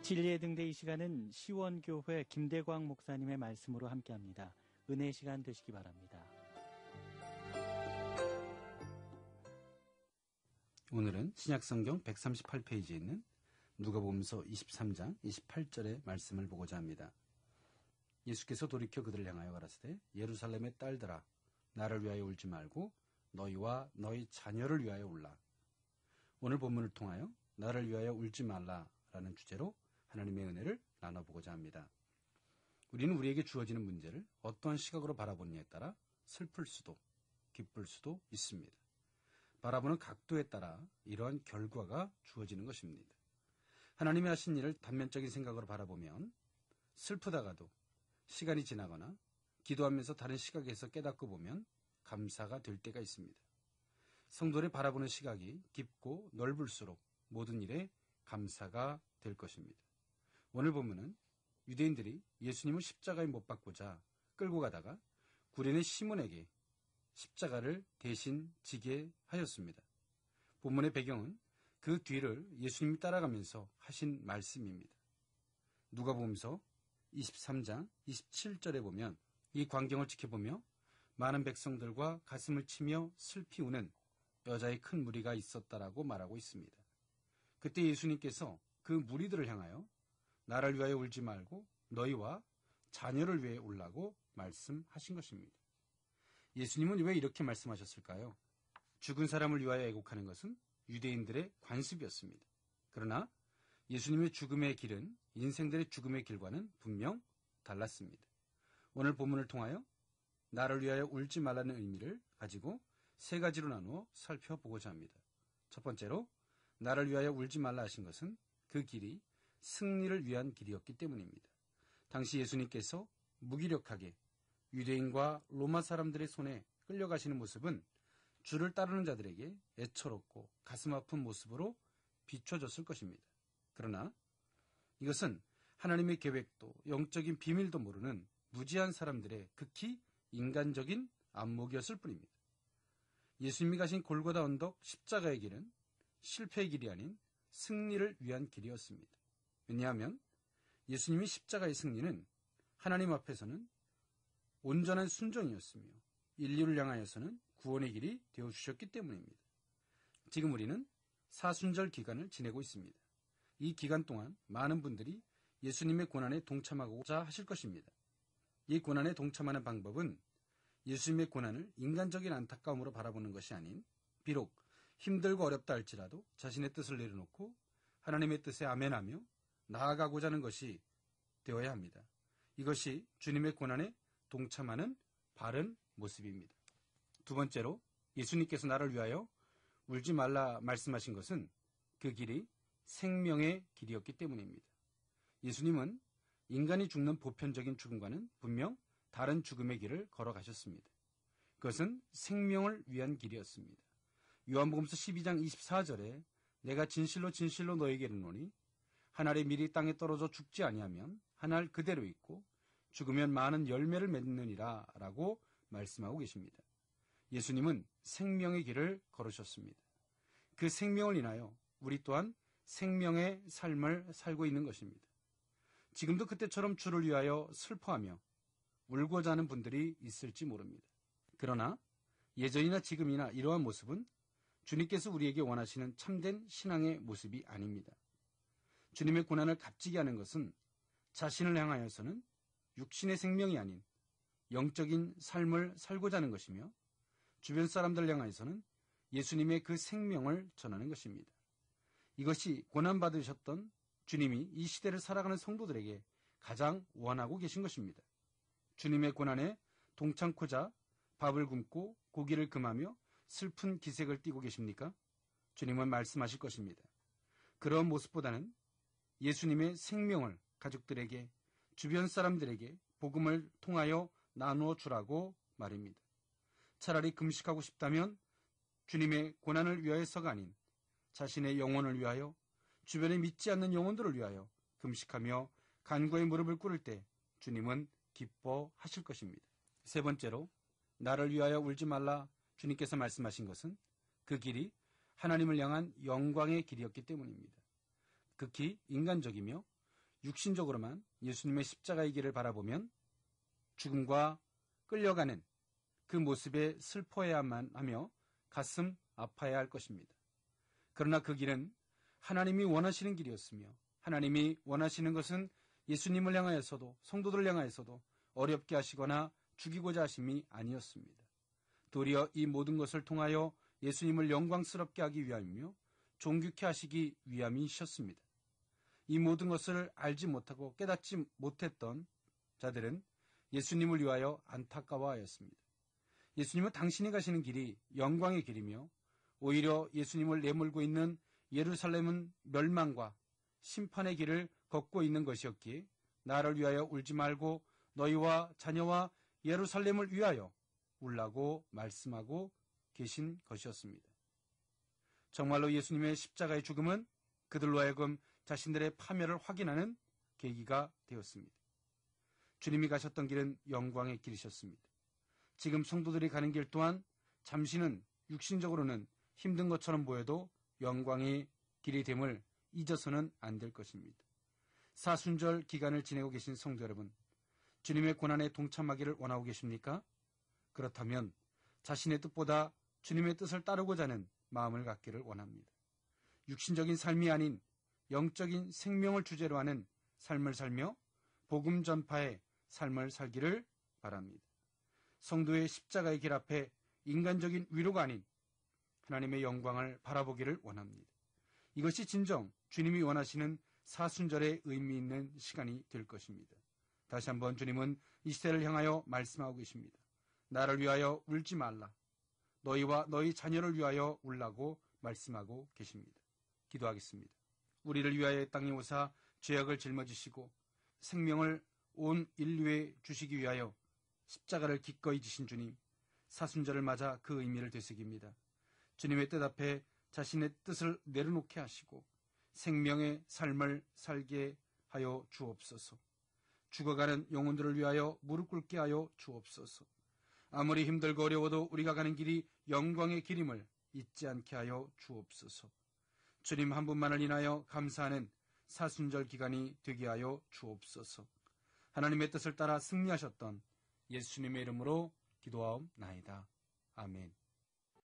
진리의 등대 이 시간은 시원교회 김대광 목사님의 말씀으로 함께합니다. 은혜 시간 되시기 바랍니다. 오늘은 신약성경 138페이지에 있는 누가복음서 23장 28절의 말씀을 보고자 합니다. 예수께서 돌이켜 그들을 향하여 가라사대 예루살렘의 딸들아 나를 위하여 울지 말고 너희와 너희 자녀를 위하여 울라. 오늘 본문을 통하여 나를 위하여 울지 말라라는 주제로 하나님의 은혜를 나눠보고자 합니다. 우리는 우리에게 주어지는 문제를 어떠한 시각으로 바라보느냐에 따라 슬플 수도 기쁠 수도 있습니다. 바라보는 각도에 따라 이러한 결과가 주어지는 것입니다. 하나님이 하신 일을 단면적인 생각으로 바라보면 슬프다가도 시간이 지나거나 기도하면서 다른 시각에서 깨닫고 보면 감사가 될 때가 있습니다. 성도를 바라보는 시각이 깊고 넓을수록 모든 일에 감사가 될 것입니다. 오늘 본문은 유대인들이 예수님을 십자가에 못 박고자 끌고 가다가 구레네 시몬에게 십자가를 대신 지게 하였습니다. 본문의 배경은 그 뒤를 예수님이 따라가면서 하신 말씀입니다. 누가복음서 23장 27절에 보면 이 광경을 지켜보며 많은 백성들과 가슴을 치며 슬피 우는 여자의 큰 무리가 있었다라고 말하고 있습니다. 그때 예수님께서 그 무리들을 향하여 나를 위하여 울지 말고 너희와 자녀를 위해 울라고 말씀하신 것입니다. 예수님은 왜 이렇게 말씀하셨을까요? 죽은 사람을 위하여 애곡하는 것은 유대인들의 관습이었습니다. 그러나 예수님의 죽음의 길은 인생들의 죽음의 길과는 분명 달랐습니다. 오늘 본문을 통하여 나를 위하여 울지 말라는 의미를 가지고 세 가지로 나누어 살펴보고자 합니다. 첫 번째로 나를 위하여 울지 말라 하신 것은 그 길이 승리를 위한 길이었기 때문입니다. 당시 예수님께서 무기력하게 유대인과 로마 사람들의 손에 끌려가시는 모습은 주를 따르는 자들에게 애처롭고 가슴 아픈 모습으로 비춰졌을 것입니다. 그러나 이것은 하나님의 계획도 영적인 비밀도 모르는 무지한 사람들의 극히 인간적인 안목이었을 뿐입니다. 예수님이 가신 골고다 언덕 십자가의 길은 실패의 길이 아닌 승리를 위한 길이었습니다. 왜냐하면 예수님이 십자가의 승리는 하나님 앞에서는 온전한 순종이었으며 인류를 향하여서는 구원의 길이 되어주셨기 때문입니다. 지금 우리는 사순절 기간을 지내고 있습니다. 이 기간 동안 많은 분들이 예수님의 고난에 동참하고자 하실 것입니다. 이 고난에 동참하는 방법은 예수님의 고난을 인간적인 안타까움으로 바라보는 것이 아닌 비록 힘들고 어렵다 할지라도 자신의 뜻을 내려놓고 하나님의 뜻에 아멘하며 나아가고자 하는 것이 되어야 합니다. 이것이 주님의 고난에 동참하는 바른 모습입니다. 두 번째로 예수님께서 나를 위하여 울지 말라 말씀하신 것은 그 길이 생명의 길이었기 때문입니다. 예수님은 인간이 죽는 보편적인 죽음과는 분명 다른 죽음의 길을 걸어가셨습니다. 그것은 생명을 위한 길이었습니다. 요한복음서 12장 24절에 내가 진실로 진실로 너에게 이르노니 한 알의 밀이 땅에 떨어져 죽지 아니하면 한 알 그대로 있고 죽으면 많은 열매를 맺느니라 라고 말씀하고 계십니다. 예수님은 생명의 길을 걸으셨습니다. 그 생명을 인하여 우리 또한 생명의 삶을 살고 있는 것입니다. 지금도 그때처럼 주를 위하여 슬퍼하며 울고자 하는 분들이 있을지 모릅니다. 그러나 예전이나 지금이나 이러한 모습은 주님께서 우리에게 원하시는 참된 신앙의 모습이 아닙니다. 주님의 고난을 값지게 하는 것은 자신을 향하여서는 육신의 생명이 아닌 영적인 삶을 살고자 하는 것이며 주변 사람들 향하여서는 예수님의 그 생명을 전하는 것입니다. 이것이 고난받으셨던 주님이 이 시대를 살아가는 성도들에게 가장 원하고 계신 것입니다. 주님의 고난에 동참코자 밥을 굶고 고기를 금하며 슬픈 기색을 띠고 계십니까? 주님은 말씀하실 것입니다. 그런 모습보다는 예수님의 생명을 가족들에게 주변 사람들에게 복음을 통하여 나누어 주라고 말입니다. 차라리 금식하고 싶다면 주님의 고난을 위하여서가 아닌 자신의 영혼을 위하여 주변에 믿지 않는 영혼들을 위하여 금식하며 간구의 무릎을 꿇을 때 주님은 기뻐하실 것입니다. 세 번째로 나를 위하여 울지 말라 주님께서 말씀하신 것은 그 길이 하나님을 향한 영광의 길이었기 때문입니다. 극히 인간적이며 육신적으로만 예수님의 십자가의 길을 바라보면 죽음과 끌려가는 그 모습에 슬퍼해야만 하며 가슴 아파야 할 것입니다. 그러나 그 길은 하나님이 원하시는 길이었으며 하나님이 원하시는 것은 예수님을 향하여서도 성도들을 향하여서도 어렵게 하시거나 죽이고자 하심이 아니었습니다. 도리어 이 모든 것을 통하여 예수님을 영광스럽게 하기 위함이며 존귀케 하시기 위함이셨습니다. 이 모든 것을 알지 못하고 깨닫지 못했던 자들은 예수님을 위하여 안타까워하였습니다. 예수님은 당신이 가시는 길이 영광의 길이며 오히려 예수님을 내몰고 있는 예루살렘은 멸망과 심판의 길을 걷고 있는 것이었기에 나를 위하여 울지 말고 너희와 자녀와 예루살렘을 위하여 울라고 말씀하고 계신 것이었습니다. 정말로 예수님의 십자가의 죽음은 그들로 하여금 자신들의 파멸을 확인하는 계기가 되었습니다. 주님이 가셨던 길은 영광의 길이셨습니다. 지금 성도들이 가는 길 또한 잠시는 육신적으로는 힘든 것처럼 보여도 영광의 길이 됨을 잊어서는 안 될 것입니다. 사순절 기간을 지내고 계신 성도 여러분, 주님의 고난에 동참하기를 원하고 계십니까? 그렇다면 자신의 뜻보다 주님의 뜻을 따르고자 하는 마음을 갖기를 원합니다. 육신적인 삶이 아닌 영적인 생명을 주제로 하는 삶을 살며 복음 전파의 삶을 살기를 바랍니다. 성도의 십자가의 길 앞에 인간적인 위로가 아닌 하나님의 영광을 바라보기를 원합니다. 이것이 진정 주님이 원하시는 사순절의 의미 있는 시간이 될 것입니다. 다시 한번 주님은 이 시대를 향하여 말씀하고 계십니다. 나를 위하여 울지 말라. 너희와 너희 자녀를 위하여 울라고 말씀하고 계십니다. 기도하겠습니다. 우리를 위하여 땅에 오사 죄악을 짊어지시고 생명을 온 인류에 주시기 위하여 십자가를 기꺼이 지신 주님, 사순절을 맞아 그 의미를 되새깁니다. 주님의 뜻 앞에 자신의 뜻을 내려놓게 하시고 생명의 삶을 살게 하여 주옵소서. 죽어가는 영혼들을 위하여 무릎 꿇게 하여 주옵소서. 아무리 힘들고 어려워도 우리가 가는 길이 영광의 길임을 잊지 않게 하여 주옵소서. 주님 한 분만을 인하여 감사하는 사순절 기간이 되게 하여 주옵소서. 하나님의 뜻을 따라 승리하셨던 예수님의 이름으로 기도하옵나이다. 아멘.